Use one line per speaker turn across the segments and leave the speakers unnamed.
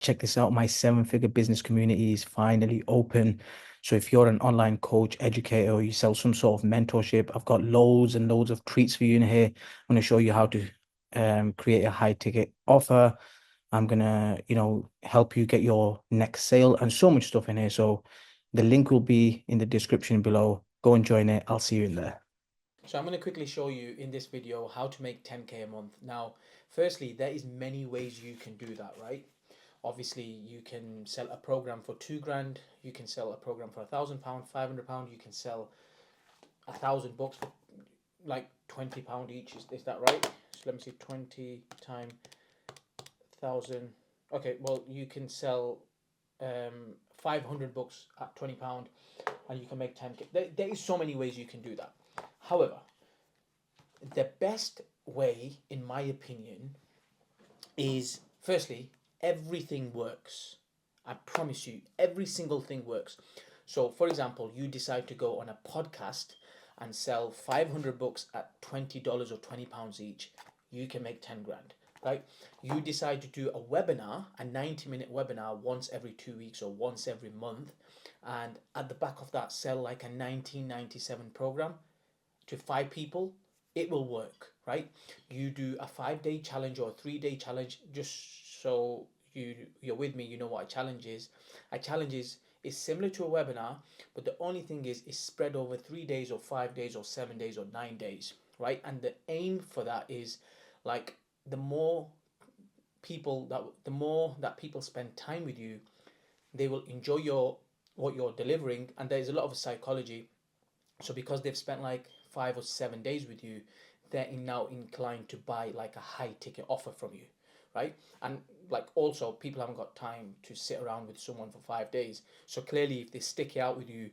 check this out. My seven-figure business community is finally open. So if you're an online coach, educator, or you sell some sort of mentorship, I've got loads and loads of treats for you in here. I'm going to show you how to create a high ticket offer. I'm gonna, help you get your next sale and so much stuff in here. So the link will be in the description below. Go and join it. I'll see you in there. So I'm going to quickly show you in this video how to make 10K a month. Now, firstly, there is many ways you can do that, right? Obviously, you can sell a program for 2 grand. You can sell a program for £1,000, £500. You can sell 1,000 books for like £20 each. Is that right? So let me see, 20 times 1,000. Okay, well, you can sell 500 books at £20 and you can make 10K. There is so many ways you can do that. However, the best way, in my opinion, is firstly, everything works. I promise you, every single thing works. So, for example, you decide to go on a podcast and sell 500 books at $20 or £20 each, you can make 10 grand, right? You decide to do a webinar, a 90-minute webinar once every 2 weeks or once every month, and at the back of that, sell like a 1997 program to 5 people, it will work, right? You do a 5-day challenge or a 3-day challenge, just so you're with me, you know what a challenge is. A challenge is similar to a webinar, but the only thing is it's spread over 3 days or 5 days or 7 days or 9 days, right? And the aim for that is like the more that people spend time with you, they will enjoy what you're delivering. And there's a lot of psychology. So because they've spent like 5 or 7 days with you, they're now inclined to buy like a high ticket offer from you, right? And like also people haven't got time to sit around with someone for 5 days. So clearly if they stick it out with you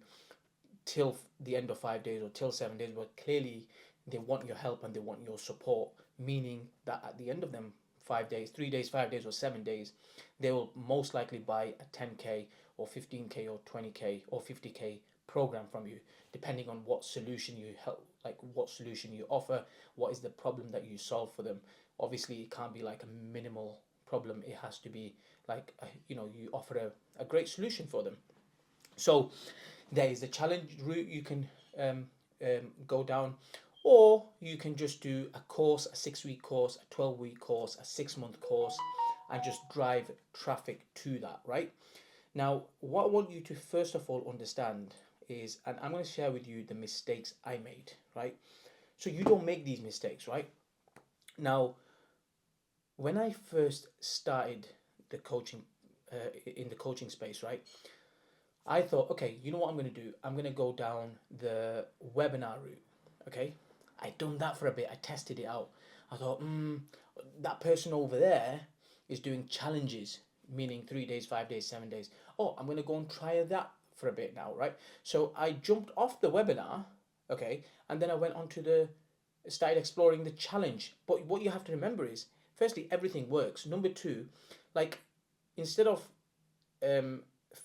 till the end of 5 days or till 7 days, but clearly they want your help and they want your support, meaning that at the end of them 5 days, 3 days, 5 days, or 7 days, they will most likely buy a 10K or 15K or 20K or 50K program from you, depending on what solution you help, like what solution you offer, what is the problem that you solve for them. Obviously, it can't be like a minimal problem. It has to be like you offer a great solution for them. So there is the challenge route you can go down, or you can just do a course, a 6 week course, a 12-week course, a 6 month course, and just drive traffic to that, right? Now, what I want you to first of all understand is, and I'm going to share with you the mistakes I made, right? So you don't make these mistakes, right? Now, when I first started the coaching, in the coaching space, right? I thought, okay, you know what I'm going to do? I'm going to go down the webinar route. Okay, I done that for a bit. I tested it out. I thought, that person over there is doing challenges, meaning 3 days, 5 days, 7 days. Oh, I'm going to go and try that for a bit now, right? So I jumped off the webinar, okay, and then I went on to started exploring the challenge. But what you have to remember is, firstly, everything works. Number two, like, instead of um,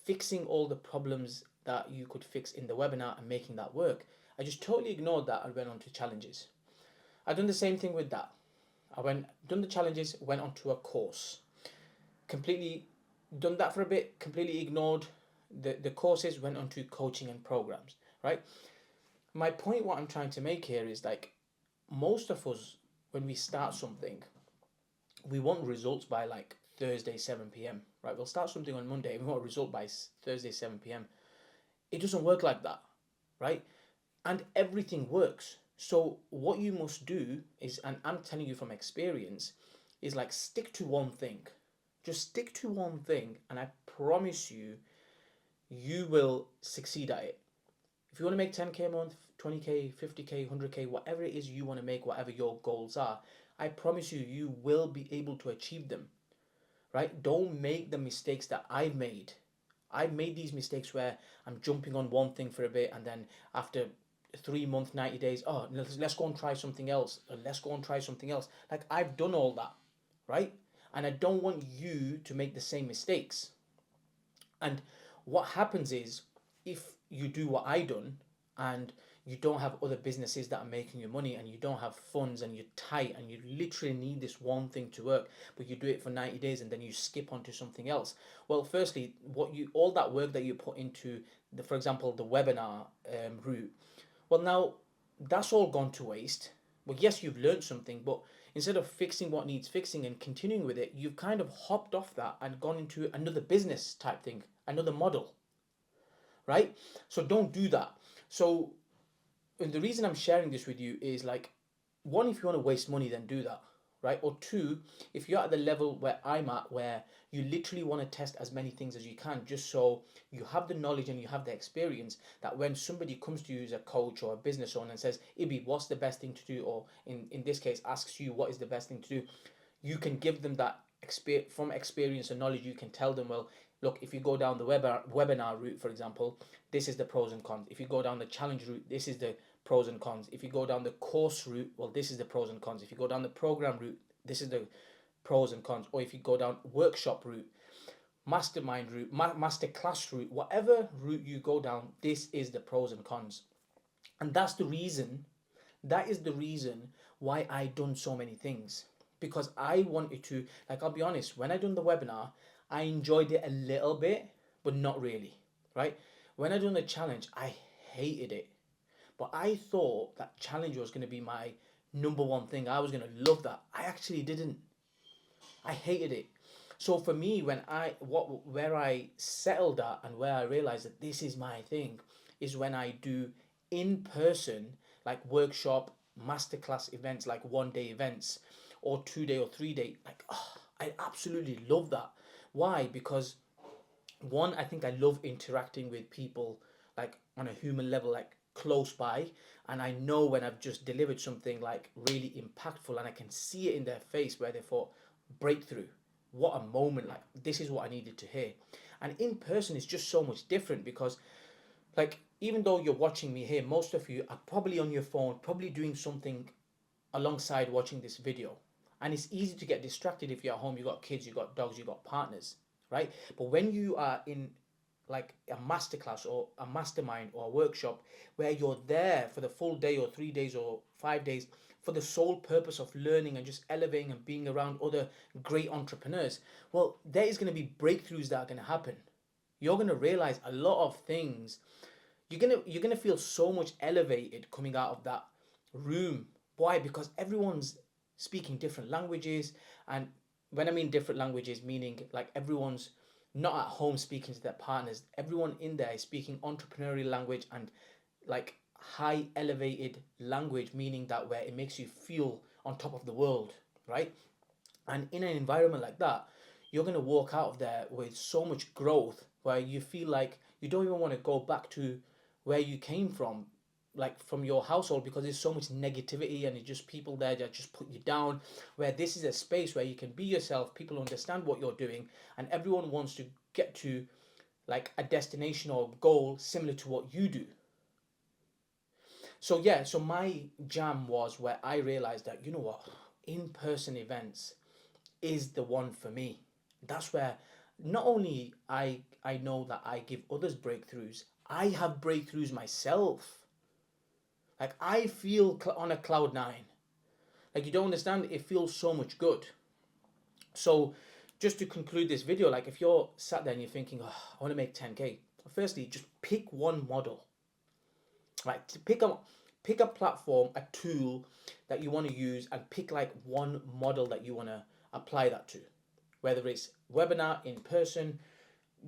fixing all the problems that you could fix in the webinar and making that work, I just totally ignored that and went on to challenges. I done the same thing with that. Done the challenges, went on to a course. Completely done that for a bit, completely ignored the courses, went on to coaching and programs, right? My point, what I'm trying to make here is like, most of us, when we start something, we want results by like Thursday 7 p.m. Right? We'll start something on Monday and we want a result by Thursday 7 p.m. It doesn't work like that, right? And everything works. So what you must do is, and I'm telling you from experience, is like stick to one thing. Just stick to one thing, and I promise you, you will succeed at it. If you want to make 10K a month, 20K, 50K, 100K, whatever it is you want to make, whatever your goals are, I promise you, you will be able to achieve them, right? Don't make the mistakes that I've made. I've made these mistakes where I'm jumping on one thing for a bit, and then after 3 months, 90 days, oh, let's go and try something else. Let's go and try something else. Like, I've done all that, right? And I don't want you to make the same mistakes. And what happens is, if you do what I done, and you don't have other businesses that are making you money, and you don't have funds, and you're tight, and you literally need this one thing to work, but you do it for 90 days and then you skip onto something else. Well, firstly, what you all that work that you put into the, for example, the webinar route, well, now that's all gone to waste. Well, yes, you've learned something, but instead of fixing what needs fixing and continuing with it, you've kind of hopped off that and gone into another business type thing, another model, right? So don't do that. So, and the reason I'm sharing this with you is like, one, if you want to waste money, then do that, right? Or two, if you're at the level where I'm at, where you literally want to test as many things as you can, just so you have the knowledge and you have the experience, that when somebody comes to you as a coach or a business owner and says, Ibby, what's the best thing to do? Or in this case, asks you, what is the best thing to do? You can give them that from experience and knowledge. You can tell them, well, look, if you go down the webinar route, for example, this is the pros and cons. If you go down the challenge route, this is the pros and cons. If you go down the course route, well, this is the pros and cons. If you go down the program route, this is the pros and cons. Or if you go down workshop route, mastermind route, master class route, whatever route you go down, this is the pros and cons. And that is the reason why I done so many things. Because I wanted to, like, I'll be honest, when I done the webinar, I enjoyed it a little bit, but not really, right? When I done the challenge, I hated it. But I thought that challenge was going to be my number one thing. I was going to love that. I actually didn't. I hated it. So for me, where I settled at and where I realized that this is my thing is when I do in person, like workshop, masterclass events, like 1 day events, or 2 day or 3 day. Like, oh, I absolutely love that. Why? Because one, I think I love interacting with people like on a human level, like close by, and I know when I've just delivered something like really impactful, and I can see it in their face where they thought, breakthrough, what a moment, like this is what I needed to hear. And in person is just so much different, because like, even though you're watching me here, most of you are probably on your phone, probably doing something alongside watching this video. And it's easy to get distracted if you're at home, you got kids, you got dogs, you got partners, right? But when you are in like a masterclass or a mastermind or a workshop where you're there for the full day or 3 days or 5 days for the sole purpose of learning and just elevating and being around other great entrepreneurs, well, there is going to be breakthroughs that are going to happen. You're going to realize a lot of things. You're gonna feel so much elevated coming out of that room. Why? Because everyone's speaking different languages, and when I mean different languages, meaning like everyone's not at home speaking to their partners. Everyone in there is speaking entrepreneurial language and like high elevated language, meaning that where it makes you feel on top of the world, right? And in an environment like that, you're going to walk out of there with so much growth where you feel like you don't even want to go back to where you came from, like from your household, because there's so much negativity and it's just people there that just put you down. Where this is a space where you can be yourself, people understand what you're doing, and everyone wants to get to like a destination or goal similar to what you do. So yeah, so my jam was where I realized that, you know what, in-person events is the one for me. That's where not only I know that I give others breakthroughs, I have breakthroughs myself. Like I feel on a cloud nine. Like you don't understand, it feels so much good. So just to conclude this video, like if you're sat there and you're thinking, oh, I want to make 10K, firstly, just pick one model. Right? Pick a platform, a tool that you want to use, and pick like one model that you want to apply that to. Whether it's webinar, in person,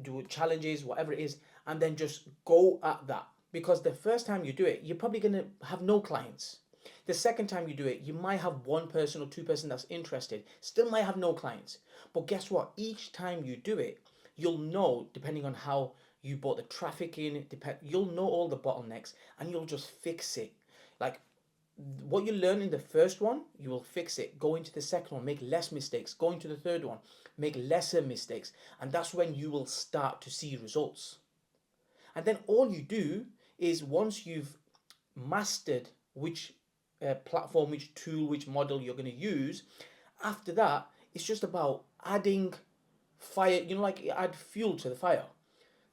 do challenges, whatever it is, and then just go at that. Because the first time you do it, you're probably going to have no clients. The second time you do it, you might have one person or two person that's interested, still might have no clients. But guess what? Each time you do it, you'll know, depending on how you brought the traffic in, you'll know all the bottlenecks and you'll just fix it. Like what you learn in the first one, you will fix it. Go into the second one, make less mistakes. Go into the third one, make lesser mistakes. And that's when you will start to see results. And then all you do is once you've mastered which platform, which tool, which model you're going to use, after that, it's just about adding fire, like add fuel to the fire.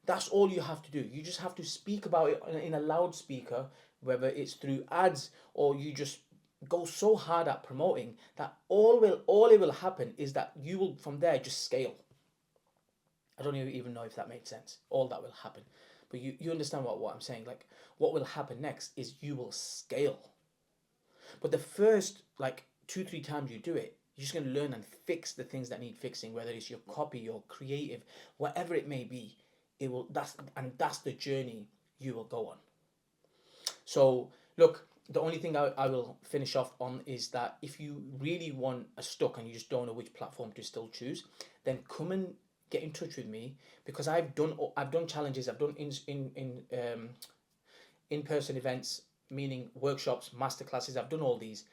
That's all you have to do. You just have to speak about it in a loudspeaker, whether it's through ads or you just go so hard at promoting that all it will happen is that you will from there just scale. I don't even know if that made sense. All that will happen. But you understand what I'm saying. Like what will happen next is you will scale. But the first like 2-3 times you do it, you're just gonna learn and fix the things that need fixing, whether it's your copy, your creative, whatever it may be. It will that's the journey you will go on. So look, the only thing I will finish off on is that if you really want a stock and you just don't know which platform to still choose, then come and get in touch with me, because I've done challenges, I've done in-person events, meaning workshops, masterclasses. I've done all these.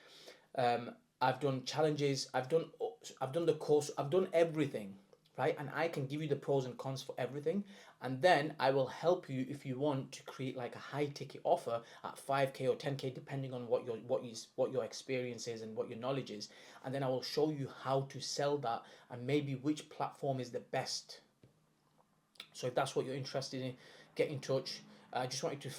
Um, I've done challenges. I've done the course. I've done everything, right? And I can give you the pros and cons for everything. And then I will help you if you want to create like a high ticket offer at 5K or 10K, depending on what your experience is and what your knowledge is. And then I will show you how to sell that and maybe which platform is the best. So if that's what you're interested in, get in touch. I just wanted to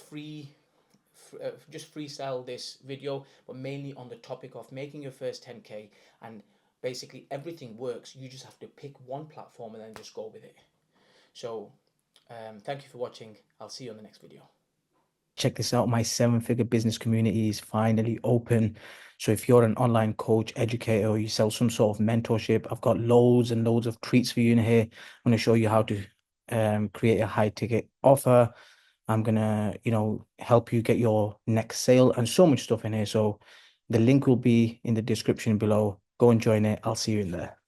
just freestyle this video, but mainly on the topic of making your first 10K, and basically everything works. You just have to pick one platform and then just go with it. So thank you for watching. I'll see you on the next video. Check this out. My 7-figure business community is finally open. So if you're an online coach, educator, or you sell some sort of mentorship, I've got loads and loads of treats for you in here. I'm going to show you how to create a high ticket offer. I'm going to, help you get your next sale and so much stuff in here. So the link will be in the description below. Go and join it. I'll see you in there.